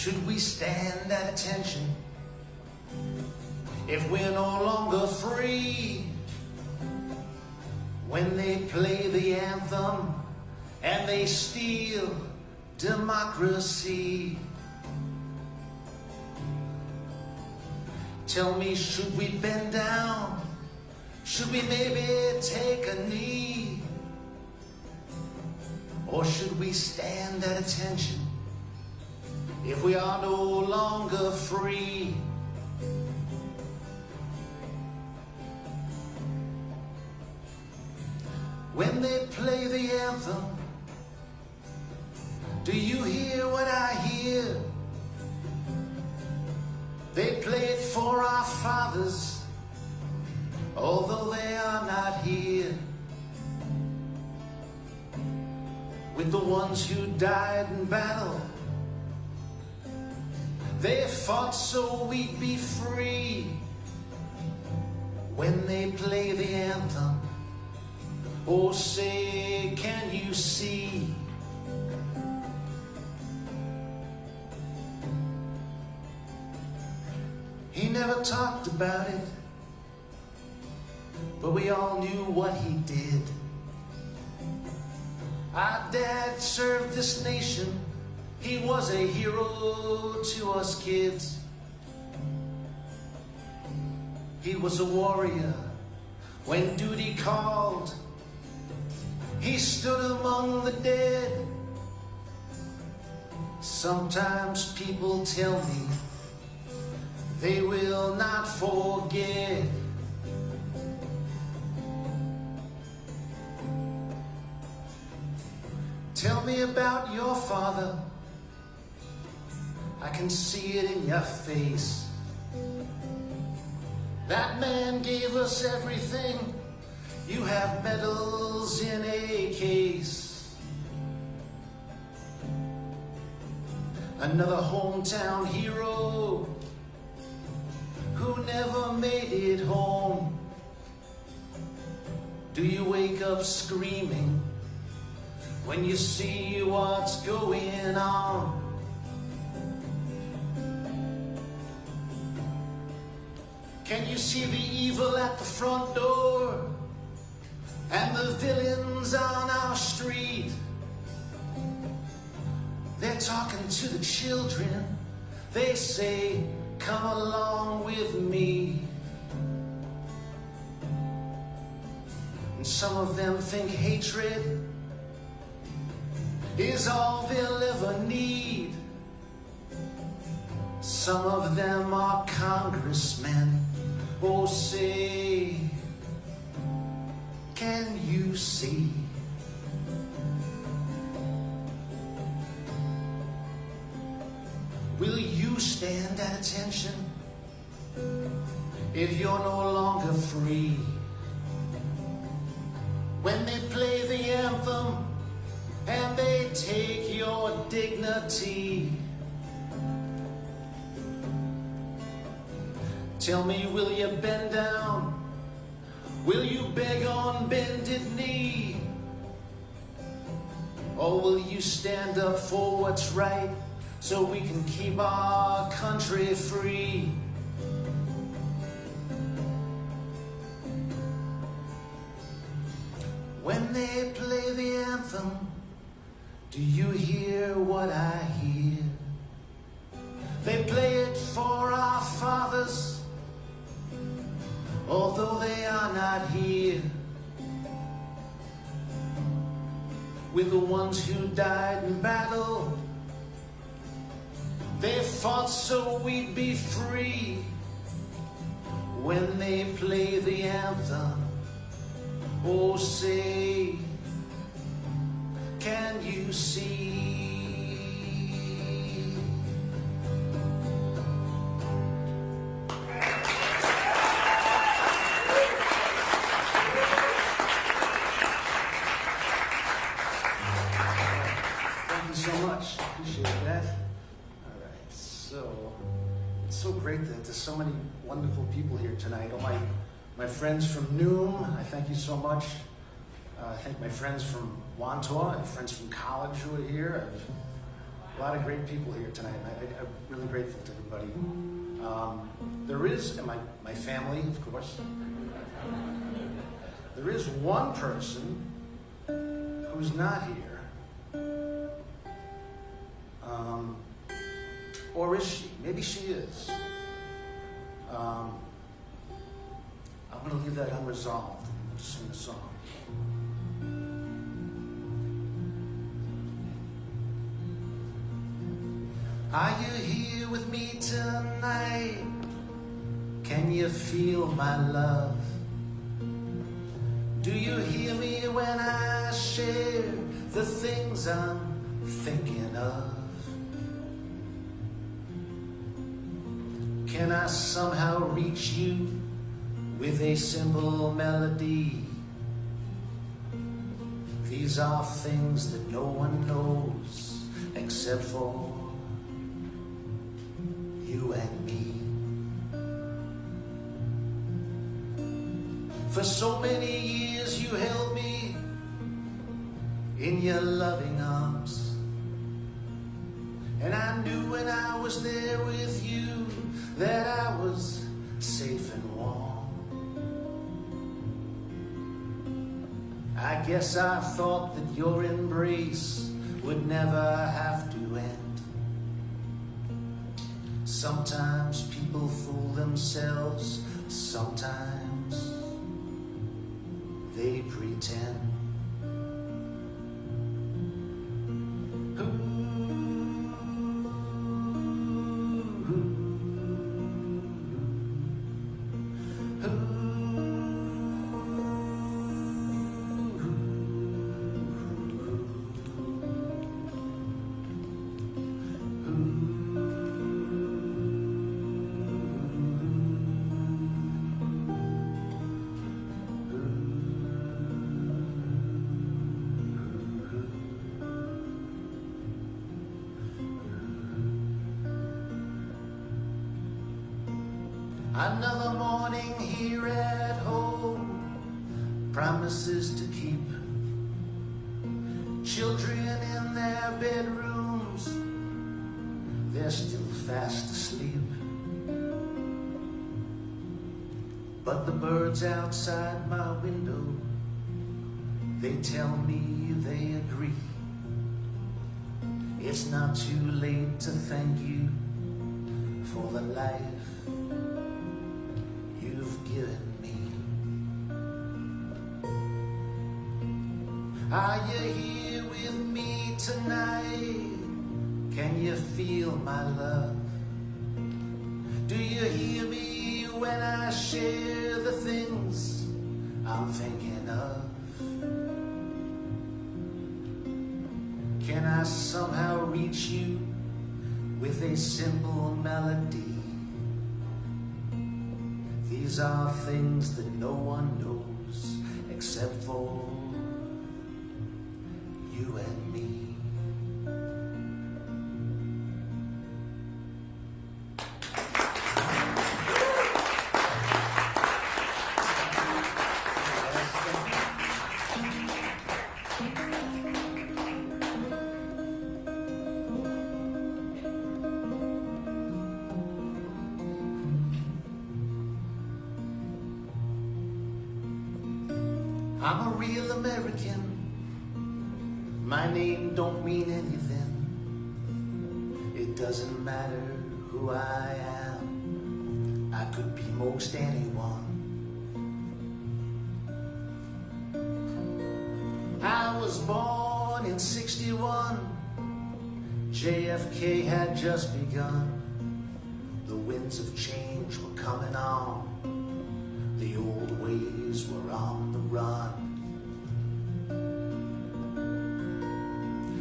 Should we stand at attention if we're no longer free? When they play the anthem and they steal democracy. Tell me, should we bend down? Should we maybe take a knee? Or should we stand at attention if we are no longer free? When they play the anthem, do you hear what I hear? They play it for our fathers, although they are not here. With the ones who died in battle, they fought so we'd be free. When they play the anthem, oh say, can you see? He never talked about it, but we all knew what he did. Our dad served this nation. He was a hero to us kids. He was a warrior when duty called. He stood among the dead. Sometimes people tell me they will not forget. Tell me about your father. I can see it in your face. That man gave us everything. You have medals in a case. Another hometown hero who never made it home. Do you wake up screaming when you see what's going on? Can you see the evil at the front door and the villains on our street? They're talking to the children. They say, come along with me. And some of them think hatred is all they'll ever need. Some of them are congressmen. Oh, say, can you see? Will you stand at attention if you're no longer free? When they play the anthem and they take your dignity, tell me, will you bend down? Will you beg on bended knee? Or will you stand up for what's right so we can keep our country free? When they play the anthem, do you hear what I hear? They play it for our fathers, although they are not here. With the ones who died in battle, they fought so we'd be free. When they play the anthem, oh say, can you see? Thank you so much. Appreciate that. All right, so it's so great that there's so many wonderful people here tonight. All my friends from NOOM, I thank you so much. I thank my friends from Wantor and friends from college who are here. A lot of great people here tonight. I'm really grateful to everybody. There is, and my family, of course, there is one person who's not here. Or is she? Maybe she is. I'm going to leave that unresolved. We'll just sing the song. Are you here with me tonight? Can you feel my love? Do you hear me when I share the things I'm thinking of? Can I somehow reach you with a simple melody? These are things that no one knows except for you and me. For so many years you held me in your loving arms, and I knew when I was there with you that I was safe and warm. I guess I thought that your embrace would never have to end. Sometimes people fool themselves, sometimes they pretend. Another morning here at home, promises to keep. Children in their bedrooms, they're still fast asleep. But the birds outside my window, they tell me they agree. It's not too late to thank you for the life you've given me. Are you here with me tonight? Can you feel my love? Do you hear me when I share the things I'm thinking of? Can I somehow reach you with a simple melody? These are things that no one knows except for you and me. I'm a real American. My name don't mean anything. It doesn't matter who I am. I could be most anyone. I was born in '61. JFK had just begun. The winds of change were coming on. The old ways were on the run.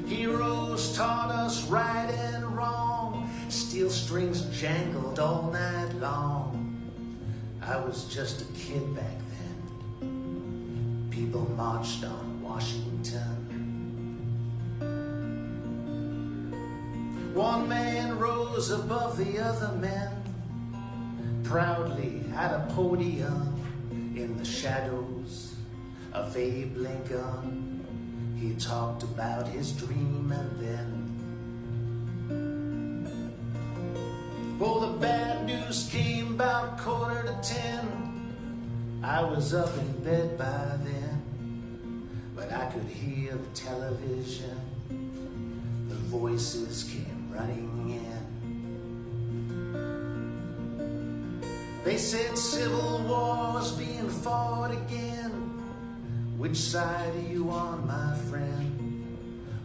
Heroes taught us right and wrong. Steel strings jangled all night long. I was just a kid back then. People marched on Washington. One man rose above the other men, proudly at a podium in the shadows of Abe Lincoln. He talked about his dream and then Oh, the bad news came about 9:45. I was up in bed by then, but I could hear the television. The voices came running in. They said civil war's being fought again. Which side are you on, my friend?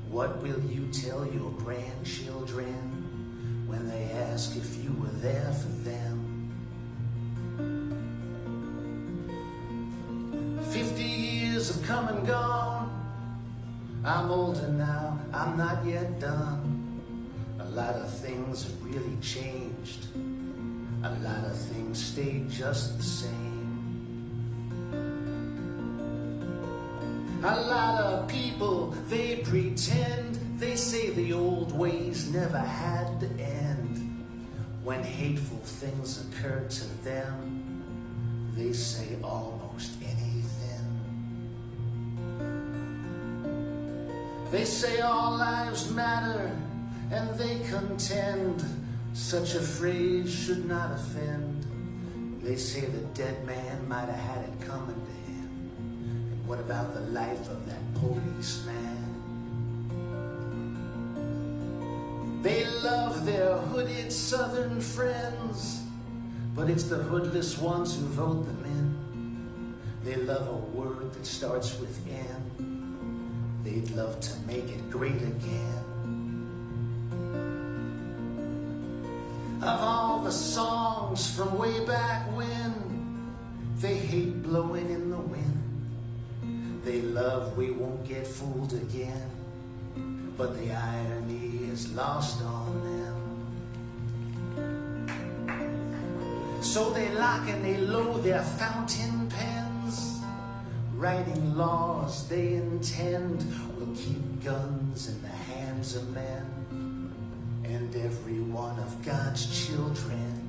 What will you tell your grandchildren when they ask if you were there for them? 50 years have come and gone. I'm older now, I'm not yet done. A lot of things have really changed. A lot of things stayed just the same. A lot of people, they pretend. They say the old ways never had to end. When hateful things occur to them, they say almost anything. They say all lives matter, and they contend such a phrase should not offend. They say the dead man might have had it coming to him. And what about the life of that policeman? They love their hooded southern friends, but it's the hoodless ones who vote them in. They love a word that starts with N. They'd love to make it great again. Of all the songs from way back when, they hate blowing in the wind. They love We Won't Get Fooled Again, but the irony is lost on them. So they lock and they load their fountain pens, writing laws they intend will keep guns in the hands of men and every one of God's children.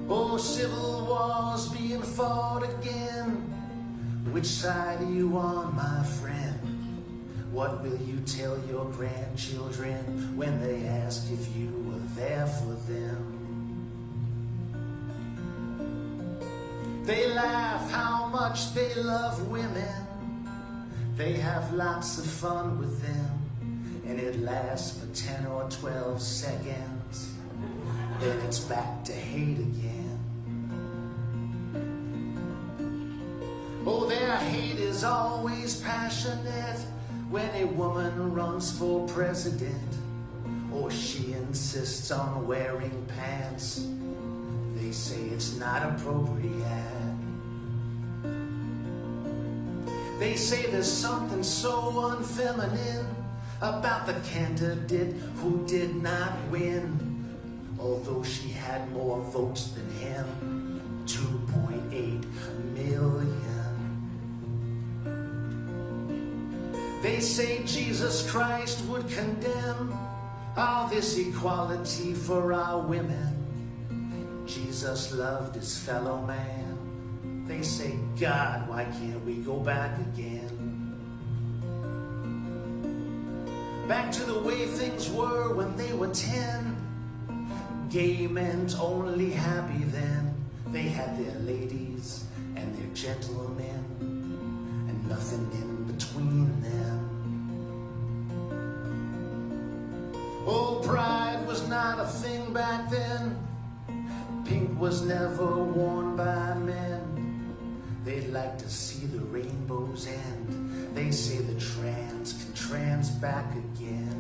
Oh, civil war's being fought again. Which side are you on, my friend? What will you tell your grandchildren when they ask if you were there for them? They laugh how much they love women. They have lots of fun with them, and it lasts for 10 or 12 seconds. Then it's back to hate again. Oh, their hate is always passionate when a woman runs for president, or she insists on wearing pants. They say it's not appropriate. They say there's something so unfeminine about the candidate who did not win, although she had more votes than him, 2.8 million. They say Jesus Christ would condemn all this equality for our women. Jesus loved his fellow man. They say, God, why can't we go back again? Back to the way things were when they were 10. Gay men's only happy then. They had their ladies and their gentlemen, and nothing in between them. Oh, pride was not a thing back then. Pink was never worn by men. They'd like to see the rainbow's end. They say the trans can trans back again.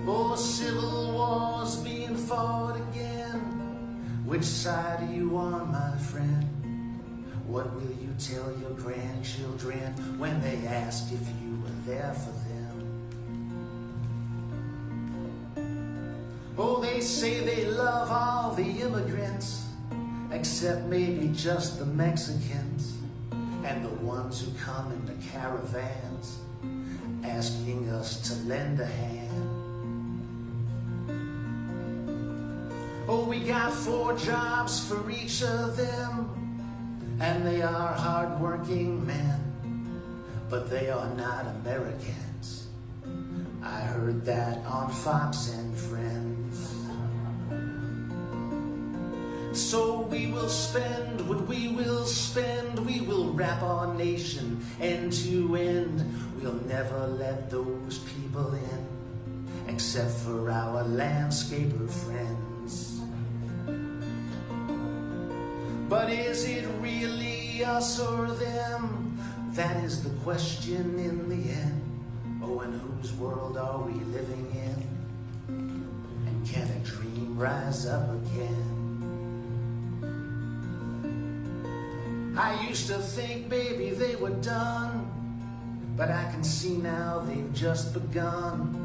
Oh, civil war's being fought again. Which side are you on, my friend? What will you tell your grandchildren when they ask if you were there for them? Oh, they say they love all the immigrants, except maybe just the Mexicans and the ones who come in the caravans, asking us to lend a hand. Oh, we got 4 jobs for each of them, and they are hard-working men, but they are not Americans. I heard that on Fox and Friends. So we will spend what we will spend. We will wrap our nation end to end. We'll never let those people in, except for our landscaper friends. But is it really us or them? That is the question in the end. Oh, and whose world are we living in? And can a dream rise up again? I used to think, baby, they were done, but I can see now they've just begun.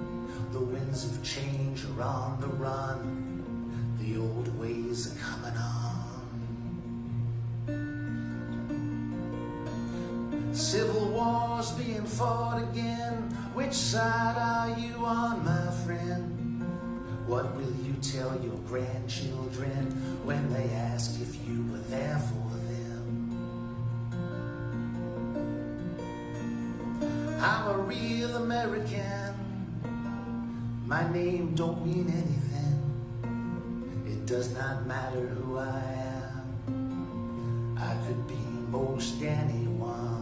The winds of change are on the run. The old ways are coming on. Civil wars being fought again. Which side are you on, my friend? What will you tell your grandchildren when they ask if you were there for them? I'm a real American. My name don't mean anything. It does not matter who I am. I could be most anyone.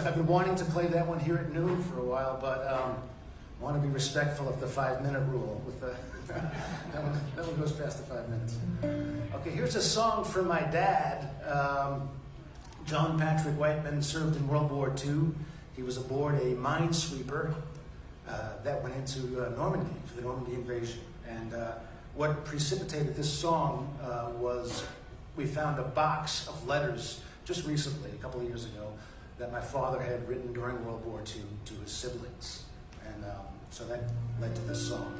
I've been wanting to play that one here at NOOM for a while, but I want to be respectful of the 5-minute rule. With the that one goes past the 5 minutes. Okay, here's a song from my dad. John Patrick Whiteman served in World War II. He was aboard a minesweeper that went into Normandy for the Normandy invasion. And what precipitated this song was we found a box of letters just recently, a couple of years ago, that my father had written during World War II to his siblings. And so that led to this song.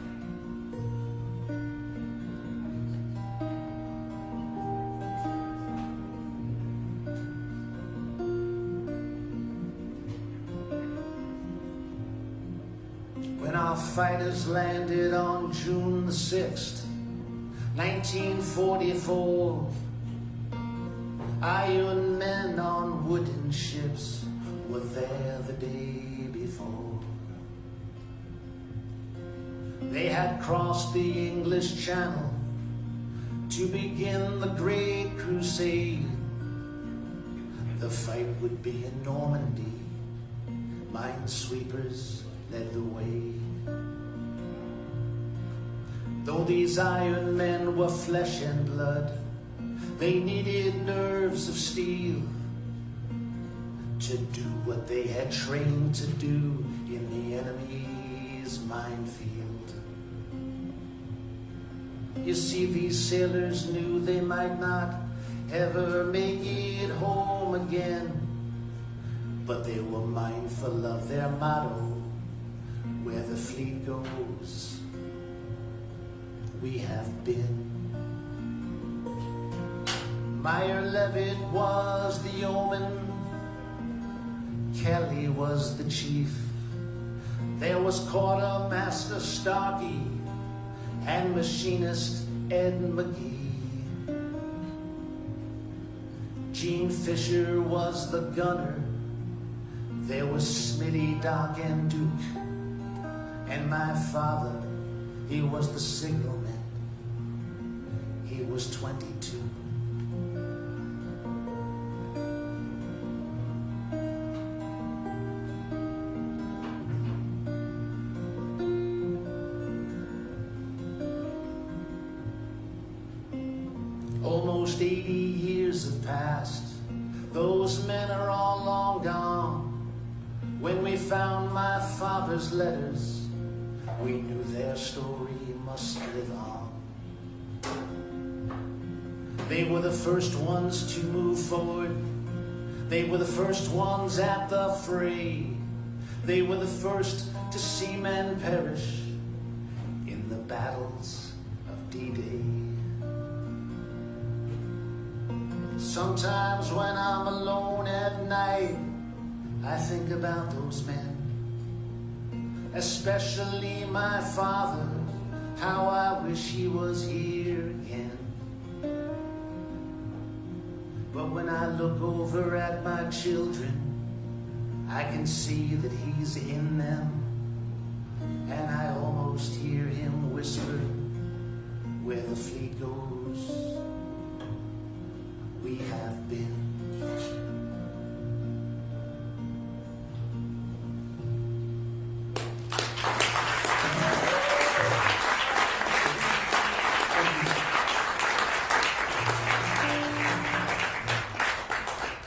When our fighters landed on June the 6th, 1944, Iron men on wooden ships were there the day before. They had crossed the English Channel to begin the Great Crusade. The fight would be in Normandy. Minesweepers led the way. Though these iron men were flesh and blood, they needed nerves of steel to do what they had trained to do in the enemy's minefield. You see, these sailors knew they might not ever make it home again, but they were mindful of their motto, where the fleet goes, we have been. Meyer Levitt was the yeoman, Kelly was the chief. There was Quartermaster Starkey and Machinist Ed McGee. Gene Fisher was the gunner. There was Smitty, Doc, and Duke. And my father, he was the signalman. He was 22. Almost 80 years have passed. Those men are all long gone. When we found my father's letters, we knew their story must live on. They were the first ones to move forward. They were the first ones at the fray. They were the first to see men perish in the battles of D-Day. Sometimes when I'm alone at night, I think about those men. especially my father. How I wish he was here again. But when I look over at my children, I can see that he's in them, and I almost hear him whisper, where the fleet goes, we have been.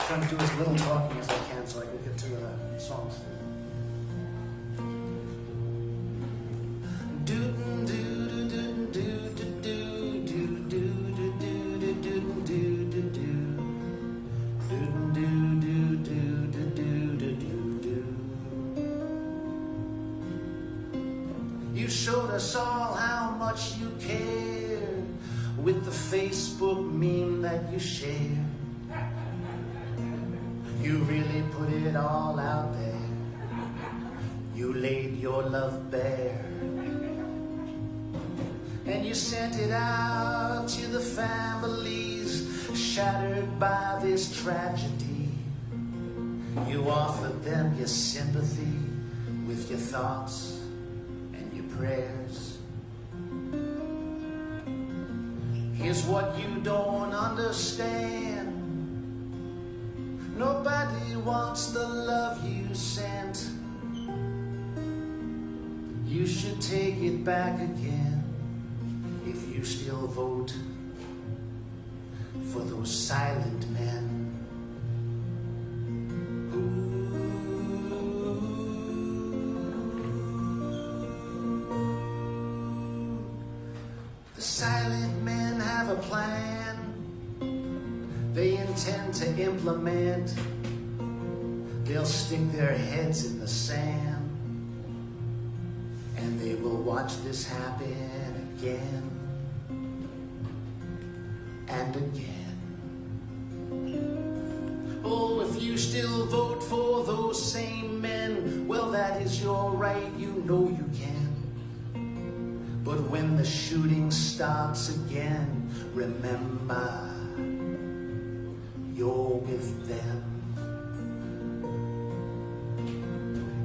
Trying to do as little talking as I can so I can get to the songs. You showed us all how much you care with the Facebook meme that you share. You really put it all out there. You laid your love bare. And you sent it out to the families shattered by this tragedy. You offered them your sympathy with your thoughts and your prayers. Here's what you don't understand. Nobody wants the love you sent. You should take it back again if you still vote for those silent men. The silent men have a plan they intend to implement. They'll stick their heads in the sand, and they will watch this happen again and again. Oh, if you still vote for those same men, well, that is your right, you know you can. But when the shooting starts again, remember, you're with them.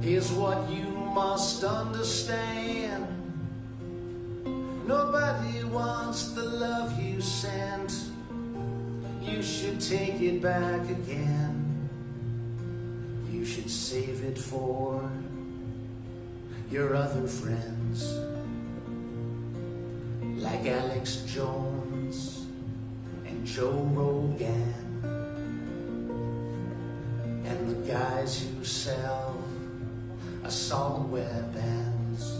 Here's what you must understand. Nobody wants the love you sent. You should take it back again. You should save it for your other friends, like Alex Jones and Joe Rogan, and the guys who sell assault weapons.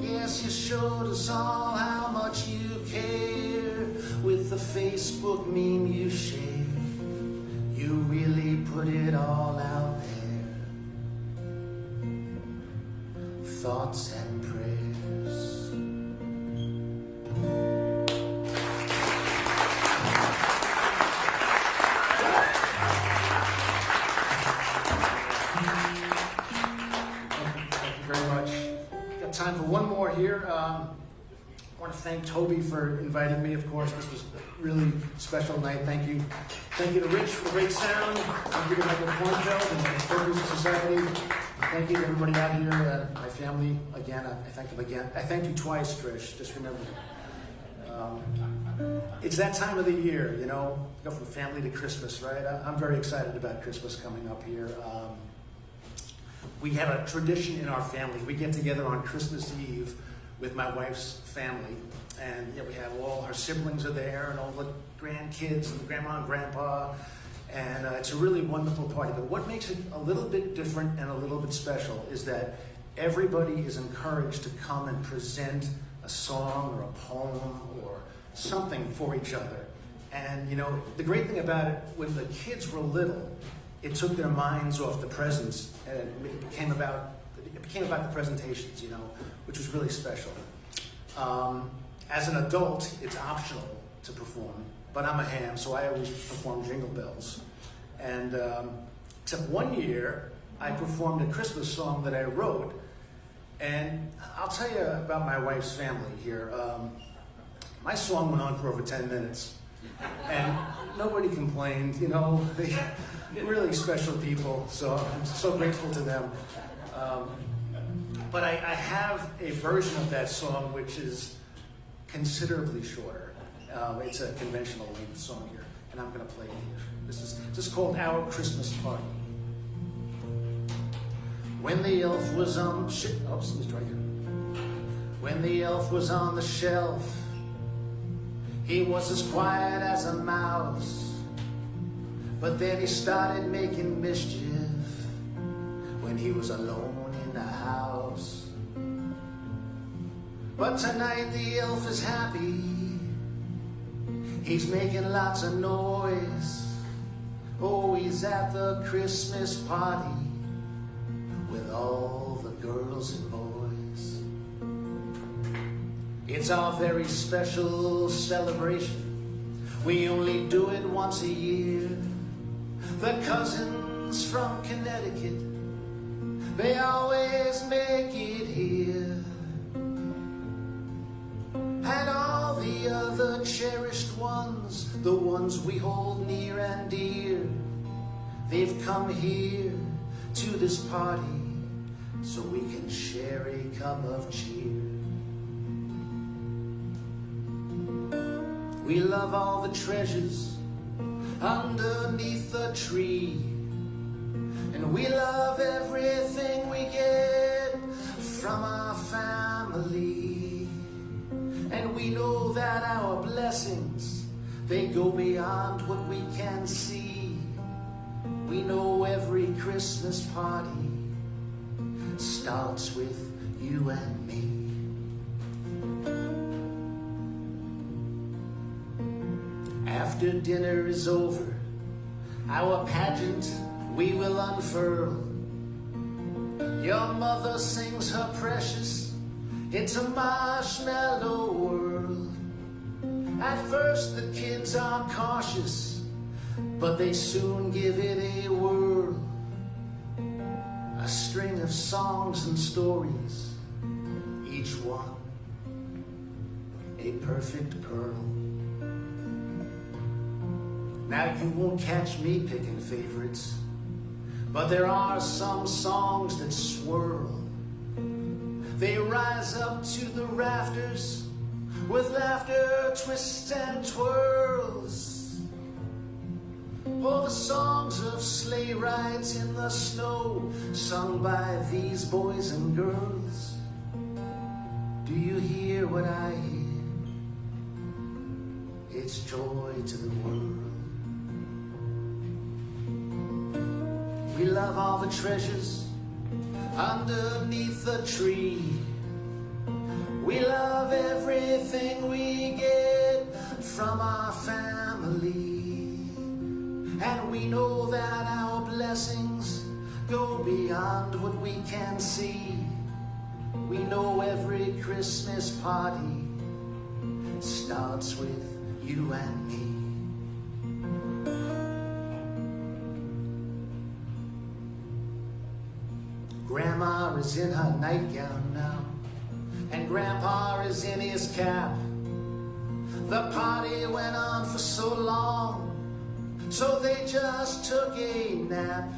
Yes, you showed us all how much you care with the Facebook meme you share. You really put it all out there. Thoughts and prayers. Thank you very much. Got time for one more here. I want to thank Toby for inviting me, of course. This was a really special night. Thank you. Thank you to Rich for great sound. Thank you to Michael Kornfeld and the Folk Music Society. Thank you to everybody out here, my family, again. I thank them again. I thank you twice, Trish, just remember. It's that time of the year, you know, go from family to Christmas, right? I'm very excited about Christmas coming up here. We have a tradition in our family. We get together on Christmas Eve with my wife's family, and we have all her siblings are there, and all the grandkids, and grandma and grandpa, and it's a really wonderful party. But what makes it a little bit different and a little bit special is that everybody is encouraged to come and present a song or a poem or something for each other. And you know, the great thing about it, when the kids were little, it took their minds off the presents, and it became about it became about the presentations, you know, which was really special. As an adult, it's optional to perform, but I'm a ham, so I always perform Jingle Bells. And except one year, I performed a Christmas song that I wrote, and I'll tell you about my wife's family here. My song went on for over 10 minutes, and nobody complained, you know. They're really special people, so I'm so grateful to them. But I have a version of that song which is considerably shorter. It's a conventional length song here, and I'm going to play it here. This is called Our Christmas Party. When the elf was on When the elf was on the shelf, he was as quiet as a mouse. But then he started making mischief when he was alone in the house. But tonight the elf is happy. He's making lots of noise. Oh, he's at the Christmas party with all the girls and boys. It's our very special celebration. We only do it once a year. The cousins from Connecticut, they always make it here. And all the other cherished ones, the ones we hold near and dear, they've come here to this party so we can share a cup of cheer. We love all the treasures underneath the tree, and we love everything we get from our family. And we know that our blessings, they go beyond what we can see. We know every Christmas party starts with you and me. After dinner is over, our pageant we will unfurl. Your mother sings her precious, it's a marshmallow world. At first the kids are cautious, but they soon give it a whirl. A string of songs and stories, each one a perfect pearl. Now you won't catch me picking favorites, but there are some songs that swirl. They rise up to the rafters with laughter, twists and twirls. Oh, the songs of sleigh rides in the snow, sung by these boys and girls. Do you hear what I hear? It's joy to the world. We love all the treasures underneath the tree. We love everything we get from our family. And we know that our blessings go beyond what we can see. We know every Christmas party starts with you and me. Grandma is in her nightgown now, and Grandpa is in his cap. The party went on for so long, so they just took a nap.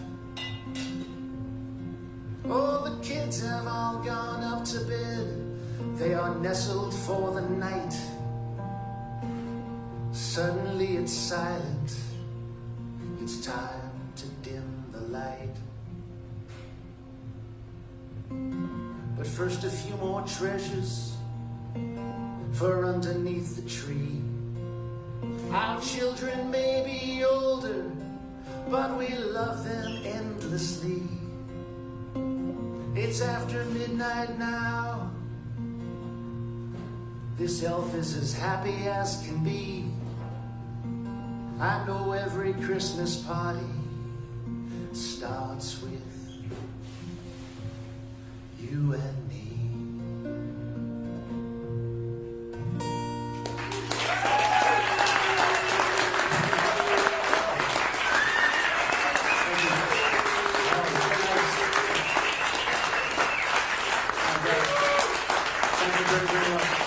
Oh, the kids have all gone up to bed. They are nestled for the night. Suddenly it's silent. It's time to dim the light. But first a few more treasures for underneath the tree. Our children may be older, but we love them endlessly. It's after midnight now. This elf is as happy as can be. I know every Christmas party starts with very, very much.